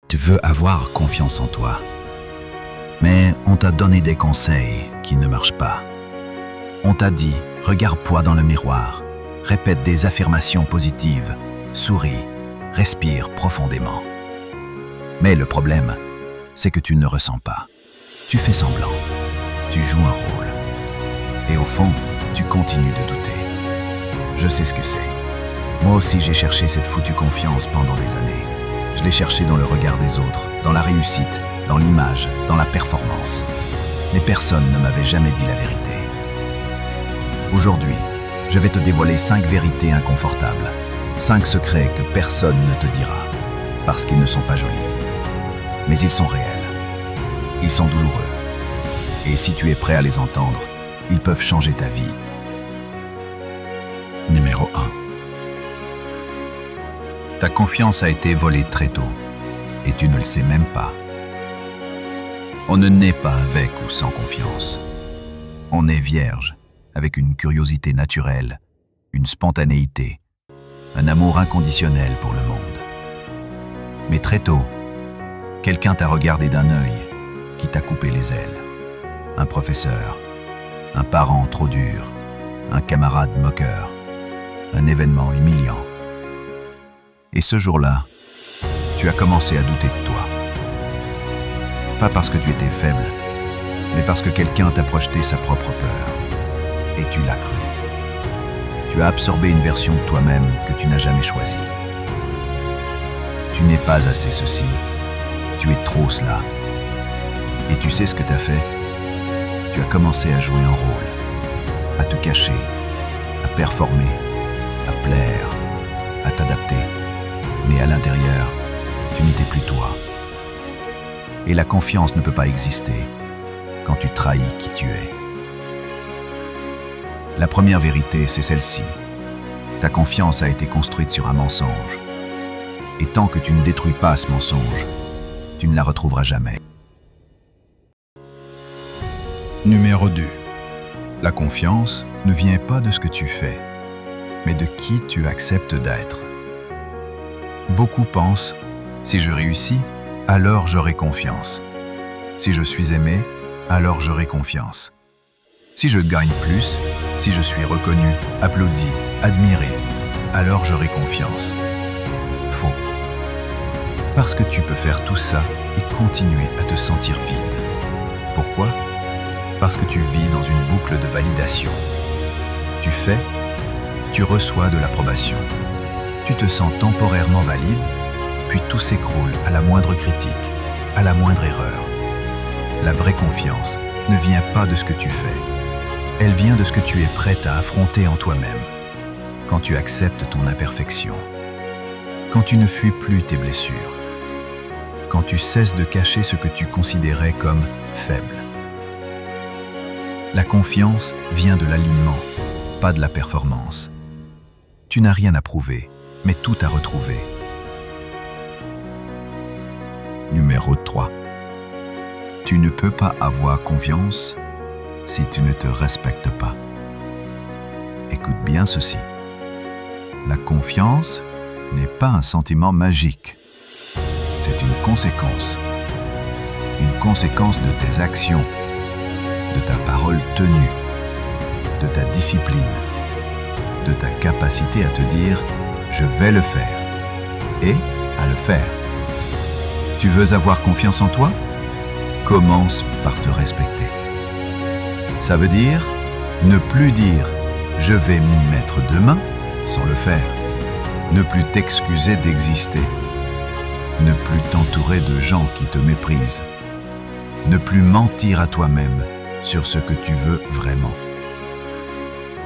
Tu veux avoir confiance en toi. Mais on t'a donné des conseils qui ne marchent pas. On t'a dit, regarde-toi dans le miroir, répète des affirmations positives, souris, respire profondément. Mais le problème, c'est que tu ne ressens pas. Tu fais semblant. Tu joues un rôle. Et au fond, tu continues de douter. Je sais ce que c'est. Moi aussi, j'ai cherché cette foutue confiance pendant des années. Je l'ai cherchée dans le regard des autres, dans la réussite, dans l'image, dans la performance. Mais personne ne m'avait jamais dit la vérité. Aujourd'hui, je vais te dévoiler 5 vérités inconfortables. 5 secrets que personne ne te dira, parce qu'ils ne sont pas jolis. Mais ils sont réels. Ils sont douloureux. Et si tu es prêt à les entendre, ils peuvent changer ta vie. Numéro 1. Ta confiance a été volée très tôt, et tu ne le sais même pas. On ne naît pas avec ou sans confiance. On est vierge, avec une curiosité naturelle, une spontanéité, un amour inconditionnel pour le monde. Mais très tôt, quelqu'un t'a regardé d'un œil qui t'a coupé les ailes. Un professeur, un parent trop dur, un camarade moqueur, un événement humiliant. Et ce jour-là, tu as commencé à douter de toi. Pas parce que tu étais faible, mais parce que quelqu'un t'a projeté sa propre peur. Et tu l'as cru. Tu as absorbé une version de toi-même que tu n'as jamais choisie. Tu n'es pas assez ceci. Tu es trop cela. Et tu sais ce que tu as fait? Tu as commencé à jouer un rôle, à te cacher, à performer, à plaire, à t'adapter. Mais à l'intérieur, tu n'étais plus toi. Et la confiance ne peut pas exister quand tu trahis qui tu es. La première vérité, c'est celle-ci. Ta confiance a été construite sur un mensonge. Et tant que tu ne détruis pas ce mensonge, tu ne la retrouveras jamais. Numéro 2. La confiance ne vient pas de ce que tu fais, mais de qui tu acceptes d'être. Beaucoup pensent, si je réussis, alors j'aurai confiance. Si je suis aimé, alors j'aurai confiance. Si je gagne plus, si je suis reconnu, applaudi, admiré, alors j'aurai confiance. Faux. Parce que tu peux faire tout ça et continuer à te sentir vide. Pourquoi? Parce que tu vis dans une boucle de validation. Tu fais, tu reçois de l'approbation. Tu te sens temporairement valide, puis tout s'écroule à la moindre critique, à la moindre erreur. La vraie confiance ne vient pas de ce que tu fais. Elle vient de ce que tu es prête à affronter en toi-même, quand tu acceptes ton imperfection, quand tu ne fuis plus tes blessures, quand tu cesses de cacher ce que tu considérais comme faible. La confiance vient de l'alignement, pas de la performance. Tu n'as rien à prouver, mais tout à retrouver. Numéro 3. Tu ne peux pas avoir confiance si tu ne te respectes pas. Écoute bien ceci. La confiance n'est pas un sentiment magique. C'est une conséquence. Une conséquence de tes actions, de ta parole tenue, de ta discipline, de ta capacité à te dire « je vais le faire » et à le faire. Tu veux avoir confiance en toi? Commence par te respecter. Ça veut dire ne plus dire « je vais m'y mettre demain » sans le faire. Ne plus t'excuser d'exister. Ne plus t'entourer de gens qui te méprisent. Ne plus mentir à toi-même sur ce que tu veux vraiment.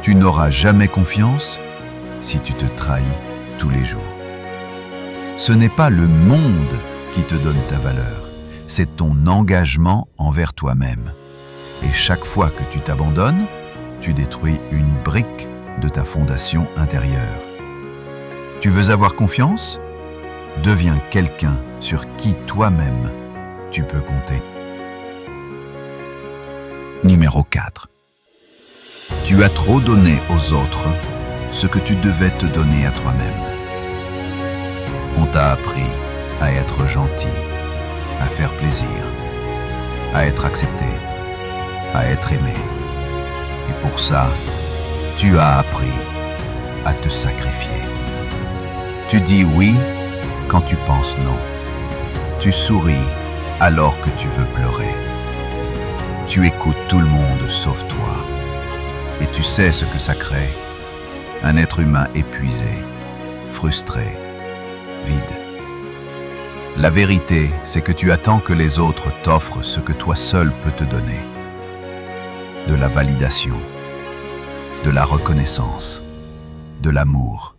Tu n'auras jamais confiance si tu te trahis tous les jours. Ce n'est pas le monde qui te donne ta valeur, c'est ton engagement envers toi-même. Et chaque fois que tu t'abandonnes, tu détruis une brique de ta fondation intérieure. Tu veux avoir confiance? Deviens quelqu'un sur qui toi-même tu peux compter. Numéro 4. Tu as trop donné aux autres ce que tu devais te donner à toi-même. On t'a appris à être gentil, à être accepté, à être aimé. Et pour ça, tu as appris à te sacrifier. Tu dis oui quand tu penses non. Tu souris alors que tu veux pleurer. Tu écoutes tout le monde sauf toi. Et tu sais ce que ça crée. Un être humain épuisé, frustré, vide. La vérité, c'est que tu attends que les autres t'offrent ce que toi seul peux te donner. De la validation, de la reconnaissance, de l'amour,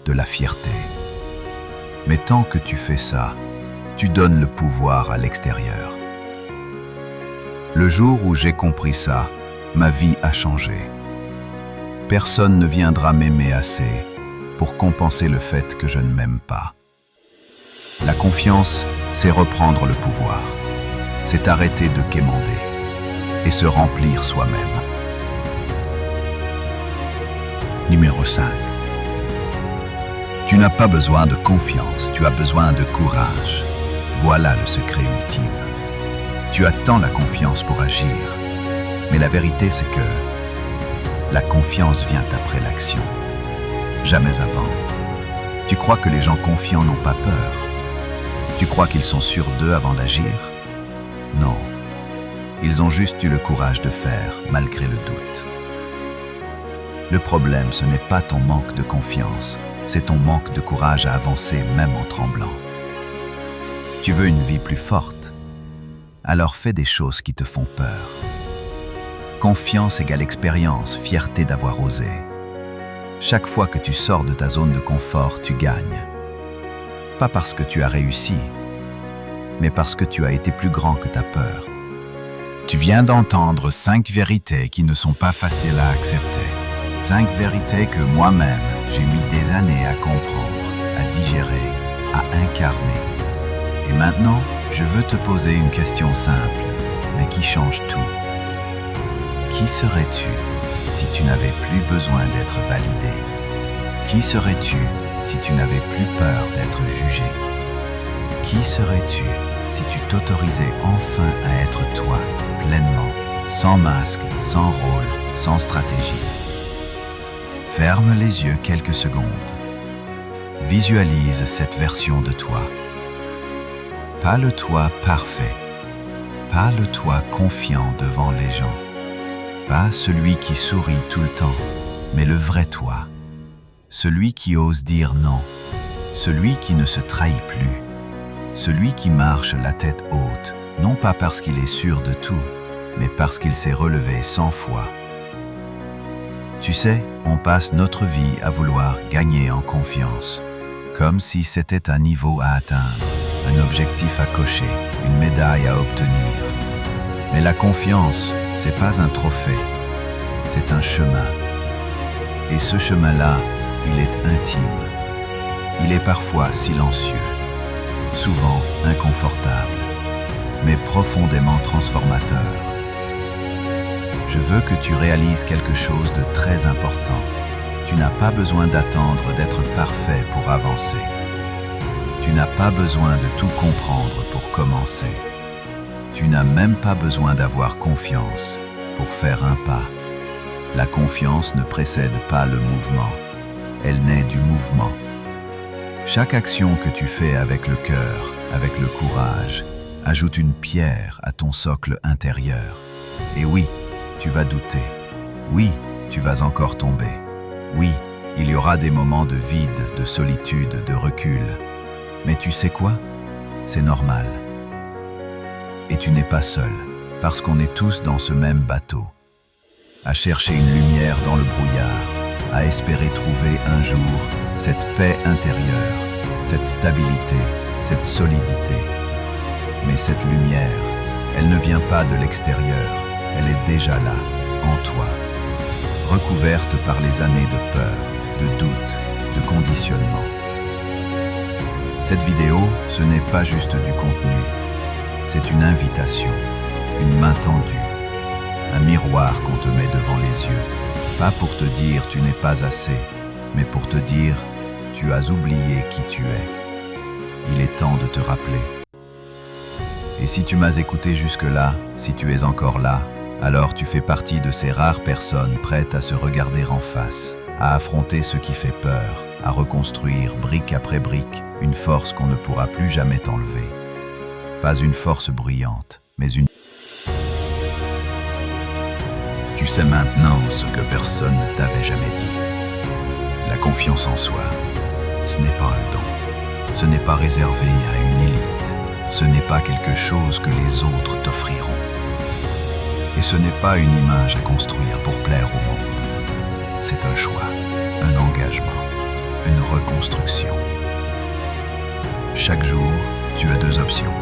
de la fierté. Mais tant que tu fais ça, tu donnes le pouvoir à l'extérieur. Le jour où j'ai compris ça, ma vie a changé. Personne ne viendra m'aimer assez pour compenser le fait que je ne m'aime pas. La confiance, c'est reprendre le pouvoir. C'est arrêter de quémander et se remplir soi-même. Numéro 5. Tu n'as pas besoin de confiance, tu as besoin de courage. Voilà le secret ultime. Tu attends la confiance pour agir. Mais la vérité, c'est que la confiance vient après l'action, jamais avant. Tu crois que les gens confiants n'ont pas peur? Tu crois qu'ils sont sûrs d'eux avant d'agir? Non. Ils ont juste eu le courage de faire, malgré le doute. Le problème, ce n'est pas ton manque de confiance, c'est ton manque de courage à avancer même en tremblant. Tu veux une vie plus forte? Alors fais des choses qui te font peur. Confiance égale expérience, fierté d'avoir osé. Chaque fois que tu sors de ta zone de confort, tu gagnes. Pas parce que tu as réussi, mais parce que tu as été plus grand que ta peur. Tu viens d'entendre 5 vérités qui ne sont pas faciles à accepter. 5 vérités que moi-même, j'ai mis des années à comprendre, à digérer, à incarner. Et maintenant, je veux te poser une question simple, mais qui change tout. Qui serais-tu si tu n'avais plus besoin d'être validé? Qui serais-tu si tu n'avais plus peur d'être jugé? Qui serais-tu si tu t'autorisais enfin à être toi, pleinement, sans masque, sans rôle, sans stratégie? Ferme les yeux quelques secondes. Visualise cette version de toi. Pas le toi parfait, pas le toi confiant devant les gens, pas celui qui sourit tout le temps, mais le vrai toi. Celui qui ose dire non, celui qui ne se trahit plus, celui qui marche la tête haute, non pas parce qu'il est sûr de tout, mais parce qu'il s'est relevé 100 fois. Tu sais, on passe notre vie à vouloir gagner en confiance, comme si c'était un niveau à atteindre, un objectif à cocher, une médaille à obtenir. Mais la confiance, c'est pas un trophée, c'est un chemin. Et ce chemin-là, il est intime. Il est parfois silencieux, souvent inconfortable, mais profondément transformateur. Je veux que tu réalises quelque chose de très important. Tu n'as pas besoin d'attendre d'être parfait pour avancer. Tu n'as pas besoin de tout comprendre pour commencer. Tu n'as même pas besoin d'avoir confiance pour faire un pas. La confiance ne précède pas le mouvement. Elle naît du mouvement. Chaque action que tu fais avec le cœur, avec le courage, ajoute une pierre à ton socle intérieur. Et oui, tu vas douter. Oui, tu vas encore tomber. Oui, il y aura des moments de vide, de solitude, de recul. Mais tu sais quoi? C'est normal. Et tu n'es pas seul, parce qu'on est tous dans ce même bateau, à chercher une lumière dans le brouillard, à espérer trouver un jour cette paix intérieure, cette stabilité, cette solidité. Mais cette lumière, elle ne vient pas de l'extérieur, elle est déjà là, en toi, recouverte par les années de peur, de doute, de conditionnement. Cette vidéo, ce n'est pas juste du contenu, c'est une invitation, une main tendue, un miroir qu'on te met devant les yeux, pas pour te dire tu n'es pas assez, mais pour te dire tu as oublié qui tu es. Il est temps de te rappeler. Et si tu m'as écouté jusque-là, si tu es encore là, alors tu fais partie de ces rares personnes prêtes à se regarder en face, à affronter ce qui fait peur, à reconstruire brique après brique une force qu'on ne pourra plus jamais t'enlever. Pas une force bruyante, mais une... Tu sais maintenant ce que personne ne t'avait jamais dit. La confiance en soi, ce n'est pas un don. Ce n'est pas réservé à une élite. Ce n'est pas quelque chose que les autres t'offriront. Et ce n'est pas une image à construire pour plaire au monde. C'est un choix, un engagement, une reconstruction. Chaque jour, tu as deux options.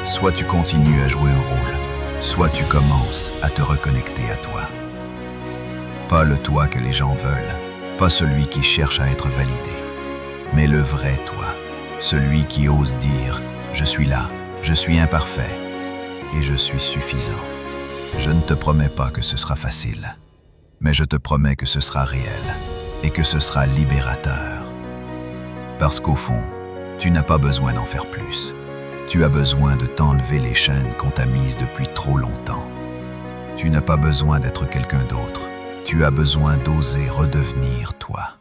Soit tu continues à jouer un rôle, soit tu commences à te reconnecter à toi. Pas le toi que les gens veulent, pas celui qui cherche à être validé, mais le vrai toi, celui qui ose dire « Je suis là, je suis imparfait et je suis suffisant ». Je ne te promets pas que ce sera facile, mais je te promets que ce sera réel et que ce sera libérateur. Parce qu'au fond, tu n'as pas besoin d'en faire plus. Tu as besoin de t'enlever les chaînes qu'on t'a mises depuis trop longtemps. Tu n'as pas besoin d'être quelqu'un d'autre. Tu as besoin d'oser redevenir toi.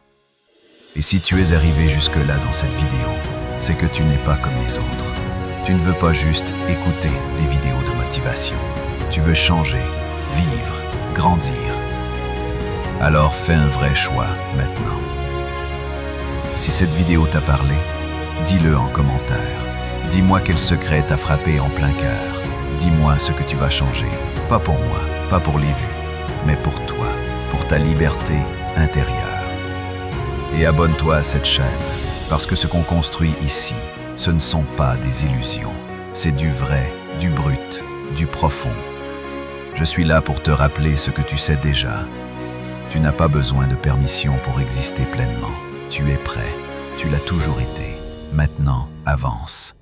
Et si tu es arrivé jusque-là dans cette vidéo, c'est que tu n'es pas comme les autres. Tu ne veux pas juste écouter des vidéos de motivation. Tu veux changer, vivre, grandir. Alors fais un vrai choix maintenant. Si cette vidéo t'a parlé, dis-le en commentaire. Dis-moi quel secret t'a frappé en plein cœur. Dis-moi ce que tu vas changer. Pas pour moi, pas pour les vues, mais pour toi, pour ta liberté intérieure. Et abonne-toi à cette chaîne, parce que ce qu'on construit ici, ce ne sont pas des illusions. C'est du vrai, du brut, du profond. Je suis là pour te rappeler ce que tu sais déjà. Tu n'as pas besoin de permission pour exister pleinement. Tu es prêt. Tu l'as toujours été. Maintenant, avance.